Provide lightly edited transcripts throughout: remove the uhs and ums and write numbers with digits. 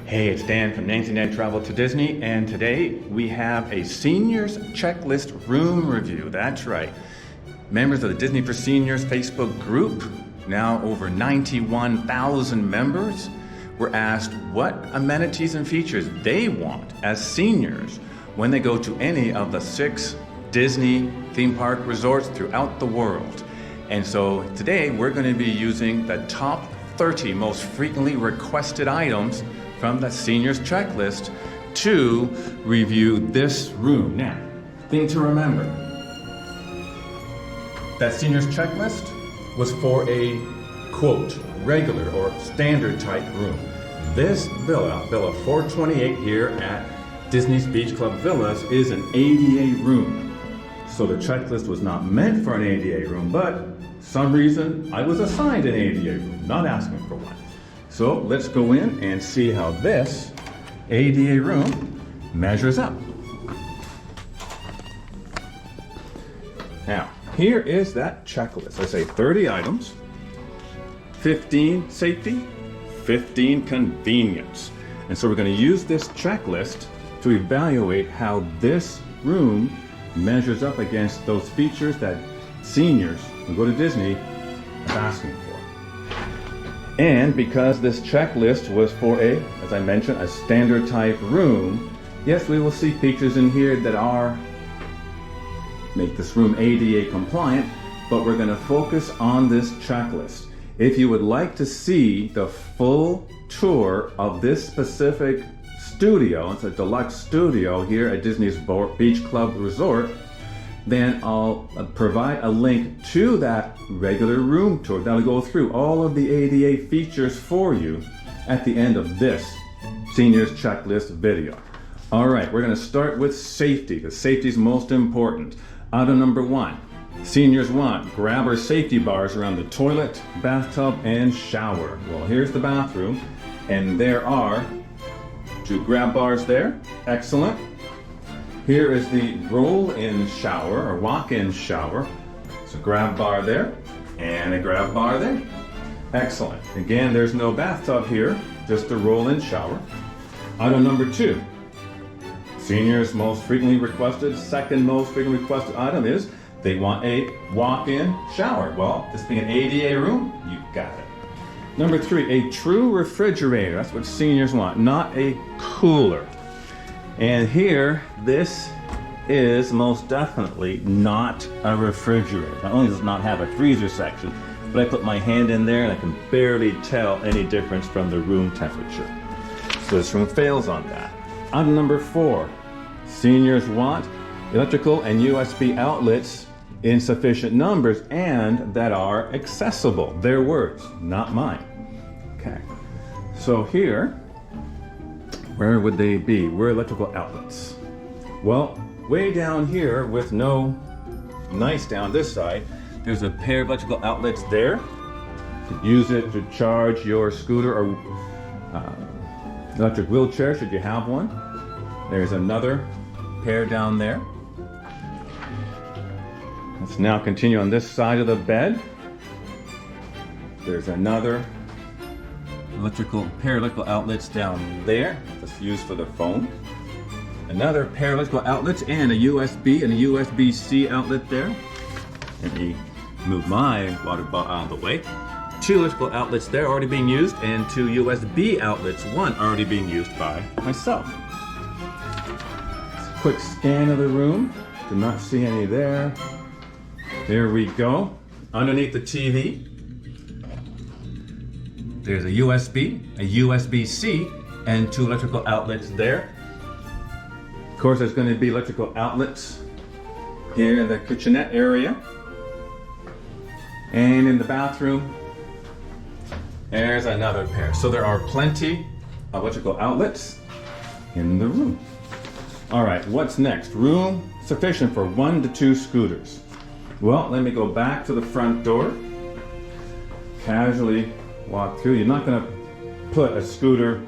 Hey, it's Dan from Nancy Travel to Disney, and today we have a seniors checklist room review. That's right. Members of the Disney for Seniors Facebook group, now over 91,000 members, were asked what amenities and features they want as seniors when they go to any of the 6 Disney theme park resorts throughout the world. And so today we're going to be using the top 30 most frequently requested items from the seniors checklist to review this room. Now, thing to remember, that seniors checklist was for a quote, regular or standard type room. This villa 428 here at Disney's Beach Club Villas, is an ADA room. So the checklist was not meant for an ADA room, but some reason I was assigned an ADA room, not asking for one. So let's go in and see how this ADA room measures up. Now, here is that checklist. I say 30 items, 15 safety, 15 convenience. And so we're going to use this checklist to evaluate how this room measures up against those features that seniors who go to Disney are asking for. And because this checklist was for as I mentioned, a standard type room, yes, we will see features in here that make this room ADA compliant, but we're going to focus on this checklist. If you would like to see the full tour of this specific studio, it's a deluxe studio here at Disney's Beach Club Resort, then I'll provide a link to that regular room tour that'll go through all of the ADA features for you at the end of this seniors checklist video. All right, we're going to start with safety, because safety is most important. Item number 1, seniors want grabber safety bars around the toilet, bathtub, and shower. Well, here's the bathroom, and there are 2 grab bars there. Excellent. Here is the roll-in shower or walk-in shower. It's a grab bar there and a grab bar there. Excellent. Again, there's no bathtub here, just a roll-in shower. Item number 2, seniors most frequently requested, second most frequently requested item is they want a walk-in shower. Well, this being an ADA room, you got it. Number 3, a true refrigerator. That's what seniors want, not a cooler. And here, this is most definitely not a refrigerator. Not only does it not have a freezer section, but I put my hand in there and I can barely tell any difference from the room temperature. So this room fails on that. Item number 4, seniors want electrical and USB outlets in sufficient numbers and that are accessible. Their words, not mine. Okay, so here, where would they be? Where are electrical outlets? Well, way down here with no nice down this side, there's a pair of electrical outlets there. You could use it to charge your scooter or electric wheelchair should you have one. There's another pair down there. Let's now continue on this side of the bed. There's another pair of electrical outlets down there, that's used for the phone. Another pair of electrical outlets and a USB and a USB-C outlet there. Let me move my water bottle out of the way. 2 electrical outlets there already being used and 2 USB outlets, one already being used by myself. Quick scan of the room. Do not see any there. There we go. Underneath the TV, there's a USB, a USB-C, and 2 electrical outlets there. Of course, there's going to be electrical outlets here in the kitchenette area. And in the bathroom, there's another pair. So there are plenty of electrical outlets in the room. All right, what's next? Room sufficient for 1 to 2 scooters. Well, let me go back to the front door. Casually walk through. You're not going to put a scooter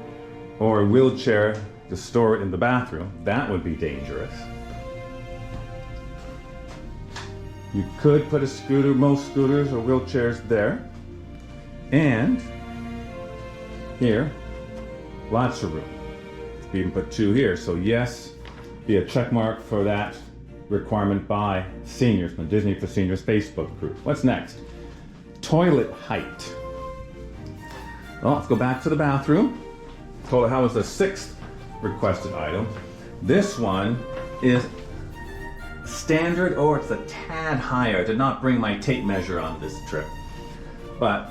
or a wheelchair to store it in the bathroom. That would be dangerous. You could put a scooter, most scooters or wheelchairs there. And here, Lots of room. We even put 2 here. So yes, be a check mark for that requirement by seniors from the Disney for Seniors Facebook group. What's next? Toilet height. Well, let's go back to the bathroom. Toilet height was the 6th requested item. This one is standard, or it's a tad higher. I did not bring my tape measure on this trip, but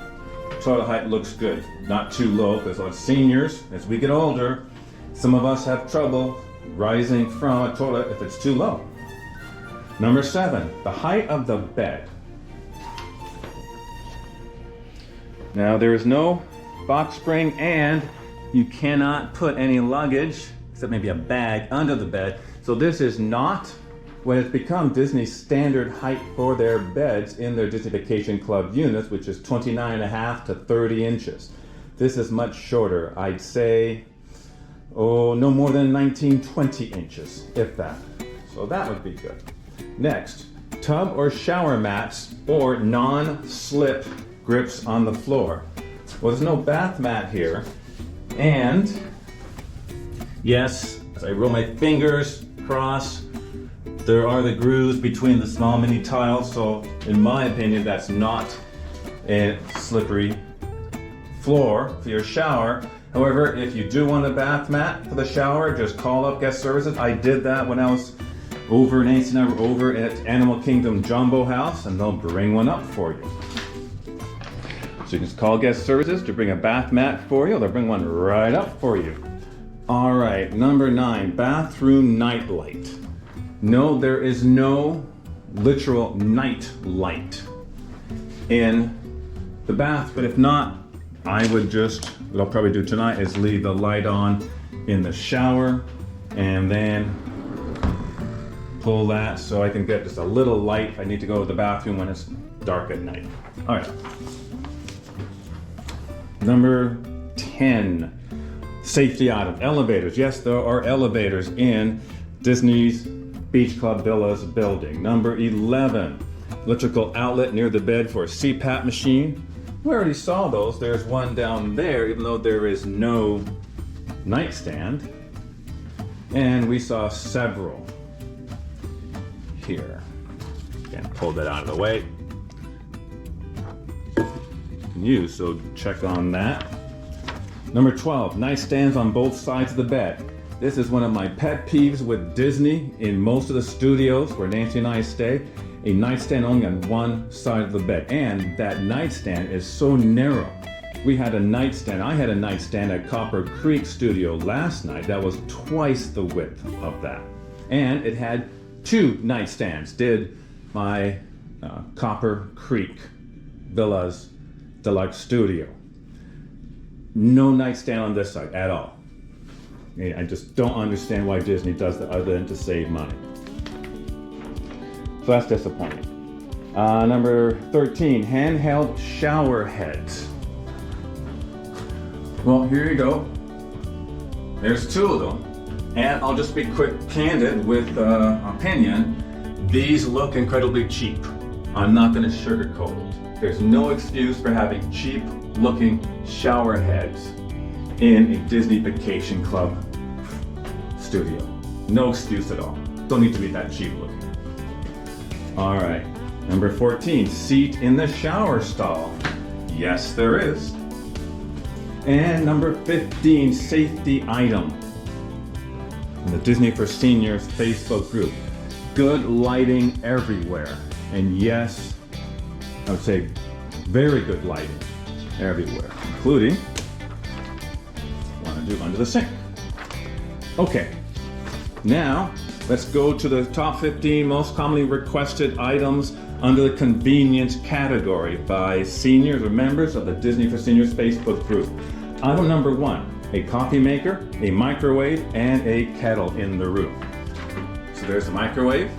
toilet height looks good. Not too low, because as seniors, as we get older, some of us have trouble rising from a toilet if it's too low. Number 7, the height of the bed. Now there is no box spring, and you cannot put any luggage, except maybe a bag, under the bed. So this is not what has become Disney's standard height for their beds in their Disney Vacation Club units, which is 29.5 to 30 inches. This is much shorter. I'd say, no more than 19, 20 inches, if that. So that would be good. Next, tub or shower mats or non-slip grips on the floor. Well, there's no bath mat here. And yes, as I roll my fingers across, there are the grooves between the small mini tiles. So in my opinion, that's not a slippery floor for your shower. However, if you do want a bath mat for the shower, just call up guest services. I did that when I was over, Nancy and I were over at Animal Kingdom Jumbo House, and they'll bring one up for you. So you can just call guest services to bring a bath mat for you. They'll bring one right up for you. All right, number 9, bathroom night light. No, there is no literal night light in the bath, but if not, I would just, what I'll probably do tonight is leave the light on in the shower and then pull that so I can get just a little light if I need to go to the bathroom when it's dark at night. All right. Number 10, safety item, elevators. Yes, there are elevators in Disney's Beach Club Villas building. Number 11, electrical outlet near the bed for a CPAP machine. We already saw those. There's one down there, even though there is no nightstand. And we saw several here. Again, pull that out of the way. Use, so check on that. Number 12, nightstands on both sides of the bed. This is one of my pet peeves with Disney in most of the studios where Nancy and I stay. A nightstand only on one side of the bed, and that nightstand is so narrow. We had a nightstand, I had a nightstand at Copper Creek Studio last night that was twice the width of that. And it had 2 nightstands, did my Copper Creek Villas Deluxe Studio. No nightstand on this side at all. I just don't understand why Disney does that other than to save money. So that's disappointing. Number 13, handheld shower heads. Well, here you go. There's 2 of them. And I'll just be quick candid with opinion. These look incredibly cheap. I'm not going to sugarcoat it. There's no excuse for having cheap looking shower heads in a Disney Vacation Club studio. No excuse at all. Don't need to be that cheap looking. All right, number 14, seat in the shower stall. Yes, there is. And number 15, safety item. In the Disney for Seniors Facebook group. Good lighting everywhere. And yes, I would say very good lighting everywhere, including want to do under the sink. Okay, now let's go to the top 15 most commonly requested items under the convenience category by seniors or members of the Disney for Seniors Facebook group. Item number 1, a coffee maker, a microwave, and a kettle in the room. So there's a microwave,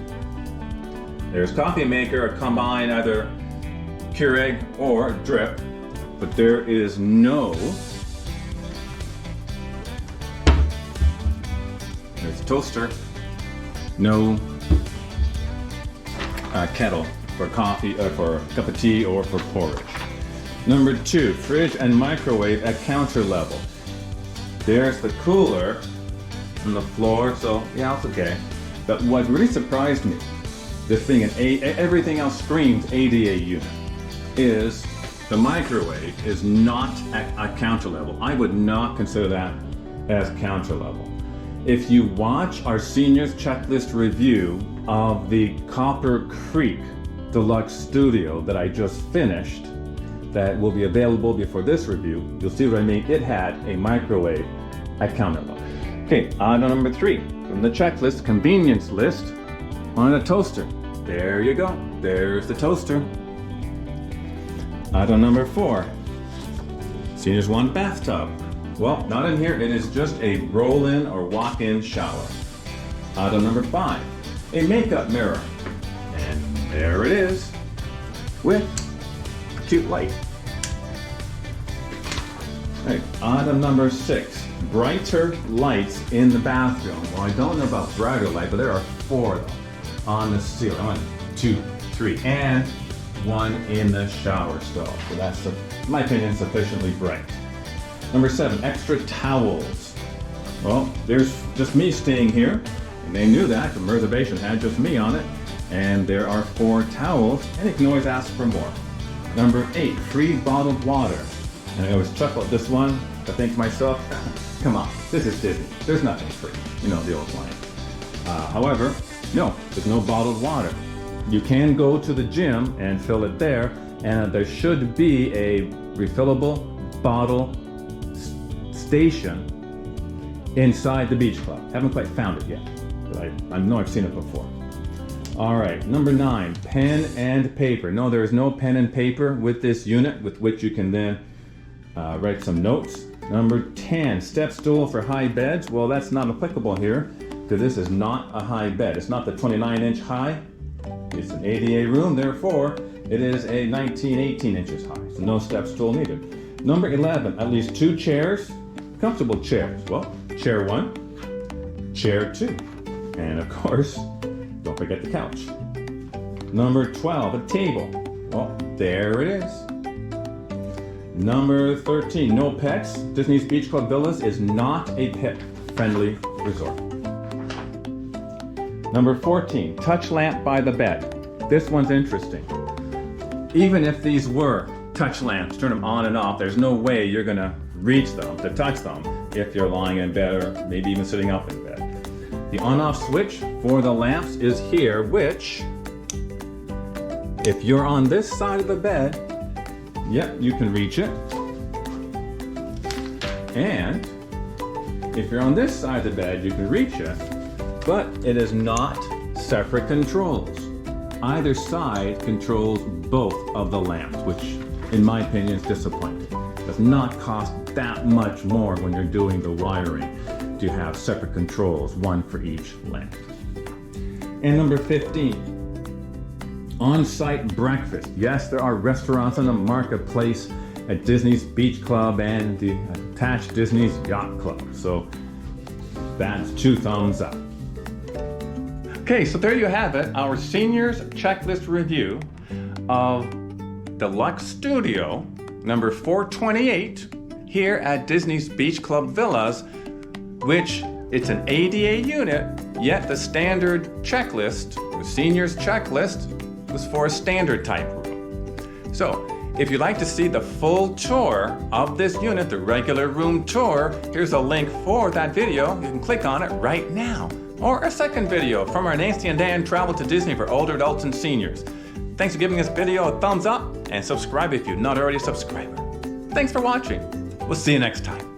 there's coffee maker, a combined either Keurig or drip, but there is no, there's a toaster, no kettle for coffee, for a cup of tea or for porridge. Number 2, fridge and microwave at counter level. There's the cooler on the floor, so yeah, it's okay. But what really surprised me, this thing, everything else screams ADA unit, is the microwave is not at counter level. I would not consider that as counter level. If you watch our seniors checklist review of the Copper Creek Deluxe Studio that I just finished, that will be available before this review, you'll see what I mean. It had a microwave at counter level. Okay, item number 3 from the checklist, convenience list, on a toaster. There you go. There's the toaster. Item number 4, seniors want bathtub. Well, not in here. It is just a roll-in or walk-in shower. Item number 5, a makeup mirror. And there it is, with a cute light. Right. Item number 6, brighter lights in the bathroom. Well, I don't know about brighter light, but there are 4 of them on the ceiling. 1, 2, 3, and 1 in the shower stall. So that's, in my opinion, sufficiently bright. Number 7, extra towels. Well, there's just me staying here, and they knew that. The reservation had just me on it, and there are 4 towels, and you can always ask for more. Number 8, free bottled water. And I always chuckle at this one. I think to myself, come on, this is Disney. There's nothing free. You know the old line. However, no, there's no bottled water. You can go to the gym and fill it there, and there should be a refillable bottle station inside the beach club. Haven't quite found it yet, but I know I've seen it before. All right, number 9, pen and paper. No, there is no pen and paper with this unit with which you can then write some notes. Number 10, step stool for high beds. Well, that's not applicable here because this is not a high bed. It's not the 29-inch high. It's an ADA room, therefore it is a 18 inches high. So no step stool needed. Number 11, at least 2 chairs, comfortable chairs. Well, chair 1, chair 2, and of course, don't forget the couch. Number 12, a table. Well, there it is. Number 13, no pets. Disney's Beach Club Villas is not a pet-friendly resort. Number 14, touch lamp by the bed. This one's interesting. Even if these were touch lamps, turn them on and off, there's no way you're gonna reach them, to touch them, if you're lying in bed or maybe even sitting up in bed. The on-off switch for the lamps is here, which, if you're on this side of the bed, yep, you can reach it. And if you're on this side of the bed, you can reach it, but it is not separate controls. Either side controls both of the lamps, which in my opinion is disappointing. It does not cost that much more when you're doing the wiring to have separate controls, one for each lamp. And number 15, on-site breakfast. Yes, there are restaurants in the marketplace at Disney's Beach Club and the attached Disney's Yacht Club. So that's 2 thumbs up. Okay, so there you have it, our seniors checklist review of Deluxe Studio number 428 here at Disney's Beach Club Villas, which it's an ADA unit, yet the standard checklist, the seniors checklist, was for a standard type room. So if you'd like to see the full tour of this unit, the regular room tour, here's a link for that video. You can click on it right now. Or a second video from our Nancy and Dan Travel to Disney for older adults and seniors. Thanks for giving this video a thumbs up and subscribe if you're not already a subscriber. Thanks for watching. We'll see you next time.